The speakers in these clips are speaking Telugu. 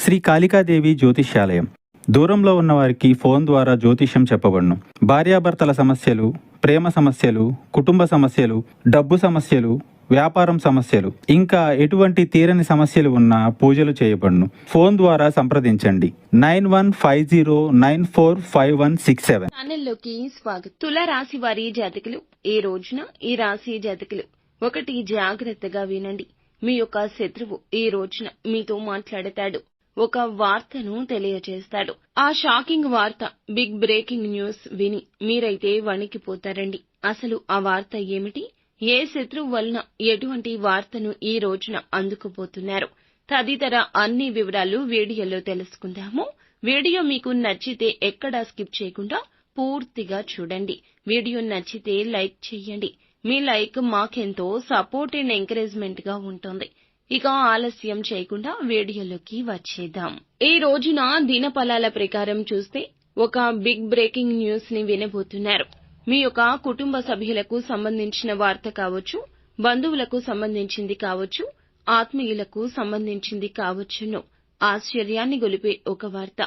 శ్రీ కాళికాదేవి జ్యోతిష్యాలయం. దూరంలో ఉన్నవారికి ఫోన్ ద్వారా జ్యోతిష్యం చెప్పబడును. భార్యాభర్తల సమస్యలు, ప్రేమ సమస్యలు, కుటుంబ సమస్యలు, డబ్బు సమస్యలు, వ్యాపారం సమస్యలు, ఇంకా ఎటువంటి తీరని సమస్యలు ఉన్నా పూజలు చేయబడును. ఫోన్ ద్వారా సంప్రదించండి 9150945167. ఛానల్లోకి స్వాగతం. తుల రాశి వారి జాతకులు ఈ రోజున ఈ రాశి జాతకులు ఒకటి జాగ్రత్తగా వినండి. మీ యొక్క శత్రువు ఈ రోజున మీతో మాట్లాడతాడు. ఒక వార్తను తెలియజేస్తాడు. ఆ షాకింగ్ వార్త, బిగ్ బ్రేకింగ్ న్యూస్ విని మీరైతే వణికిపోతారండి. అసలు ఆ వార్త ఏమిటి? ఏ శత్రువు వలన ఎటువంటి వార్తను ఈ రోజున అందుకుపోతున్నారు? తదితర అన్ని వివరాలు వీడియోలో తెలుసుకుందాము. వీడియో మీకు నచ్చితే ఎక్కడా స్కిప్ చేయకుండా పూర్తిగా చూడండి. వీడియో నచ్చితే లైక్ చేయండి. మీ లైక్ మాకెంతో సపోర్ట్ అండ్ ఎంకరేజ్మెంట్ గా ఉంటుంది. ఇక ఆలస్యం చేయకుండా వీడియోలోకి వచ్చేద్దాం. ఈ రోజున దినఫలాల ప్రకారం చూస్తే ఒక బిగ్ బ్రేకింగ్ న్యూస్ ని వినబోతున్నారు. మీ యొక్క కుటుంబ సభ్యులకు సంబంధించిన వార్త కావచ్చు, బంధువులకు సంబంధించింది కావచ్చు, ఆత్మీయులకు సంబంధించింది కావచ్చును. ఆశ్చర్యాన్ని గొలిపే ఒక వార్త,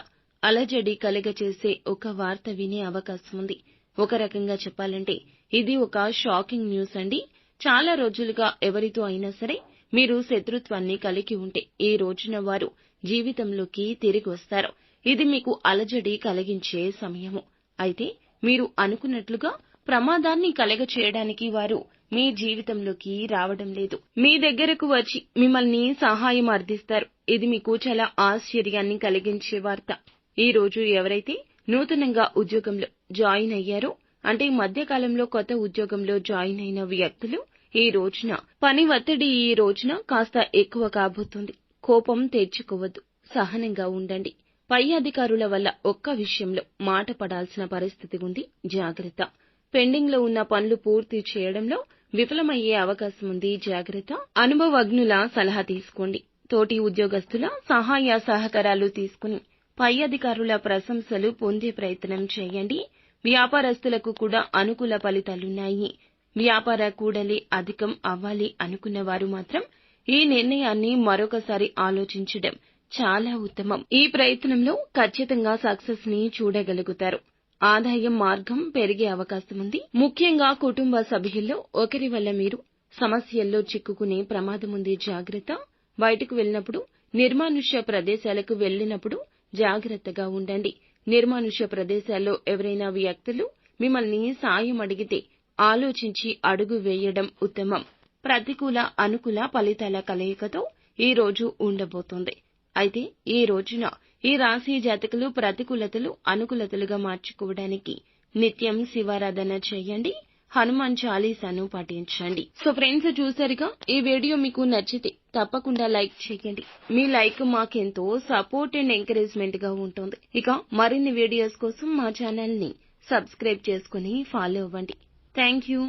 అలజడి కలగచేసే ఒక వార్త వినే అవకాశం ఉంది. ఒక రకంగా చెప్పాలంటే ఇది ఒక షాకింగ్ న్యూస్ అండి. చాలా రోజులుగా ఎవరితో అయినా సరే మీరు శత్రుత్వాన్ని కలిగి ఉంటే ఈ రోజున వారు జీవితంలోకి తిరిగి వస్తారు. ఇది మీకు అలజడి కలిగించే సమయము. అయితే మీరు అనుకున్నట్లుగా ప్రమాదాన్ని కలగచేయడానికి వారు మీ జీవితంలోకి రావడం లేదు. మీ దగ్గరకు వచ్చి మిమ్మల్ని సహాయం అర్థిస్తారు. ఇది మీకు చాలా ఆశ్చర్యాన్ని కలిగించే వార్త. ఈ రోజు ఎవరైతే నూతనంగా ఉద్యోగంలో జాయిన్ అయ్యారో, అంటే మధ్యకాలంలో కొత్త ఉద్యోగంలో జాయిన్ అయిన వ్యక్తులు ఈ రోజున పని ఒత్తిడి ఈ రోజున కాస్త ఎక్కువ కాబోతుంది. కోపం తెచ్చుకోవద్దు, సహనంగా ఉండండి. పై అధికారుల వల్ల ఒక్క విషయంలో మాట పడాల్సిన పరిస్థితి ఉంది, జాగ్రత్త. పెండింగ్ లో ఉన్న పనులు పూర్తి చేయడంలో విఫలమయ్యే అవకాశం ఉంది, జాగ్రత్త. అనుభవజ్ఞుల సలహా తీసుకోండి. తోటి ఉద్యోగస్తుల సహాయ సహకారాలు తీసుకుని పై అధికారుల ప్రశంసలు పొందే ప్రయత్నం చేయండి. వ్యాపారస్తులకు కూడా అనుకూల ఫలితాలున్నాయి. వ్యాపార కూడలి అధికం అవ్వాలి అనుకున్న వారు మాత్రం ఈ నిర్ణయాన్ని మరొకసారి ఆలోచించడం చాలా ఉత్తమం. ఈ ప్రయత్నంలో ఖచ్చితంగా సక్సెస్ ని చూడగలుగుతారు. ఆదాయం మార్గం పెరిగే అవకాశం ఉంది. ముఖ్యంగా కుటుంబ సభ్యుల్లో ఒకరి వల్ల మీరు సమస్యల్లో చిక్కుకునే ప్రమాదం ఉంది, జాగ్రత్త. బయటకు వెళ్ళినప్పుడు, నిర్మానుష్య ప్రదేశాలకు వెళ్ళినప్పుడు జాగ్రత్తగా ఉండండి. నిర్మానుష్య ప్రదేశాల్లో ఎవరైనా వ్యక్తులు మిమ్మల్ని సాయం అడిగితే ఆలోచించి అడుగు వేయడం ఉత్తమం. ప్రతికూల అనుకూల ఫలితాల కలయికతో ఈ రోజు ఉండబోతోంది. అయితే ఈ రోజున ఈ రాశి జాతకులు ప్రతికూలతలు అనుకూలతలుగా మార్చుకోవడానికి నిత్యం శివారాధన చేయండి. హనుమాన్ చాలీసాను పఠించండి. సో ఫ్రెండ్స్, చూసారుగా, ఈ వీడియో మీకు నచ్చితే తప్పకుండా లైక్ చేయండి. మీ లైక్ మాకెంతో సపోర్ట్ అండ్ ఎంకరేజ్మెంట్ గా ఉంటుంది. ఇక మరిన్ని వీడియోస్ కోసం మా ఛానల్ ని సబ్స్క్రైబ్ చేసుకుని ఫాలో అవ్వండి. Thank you.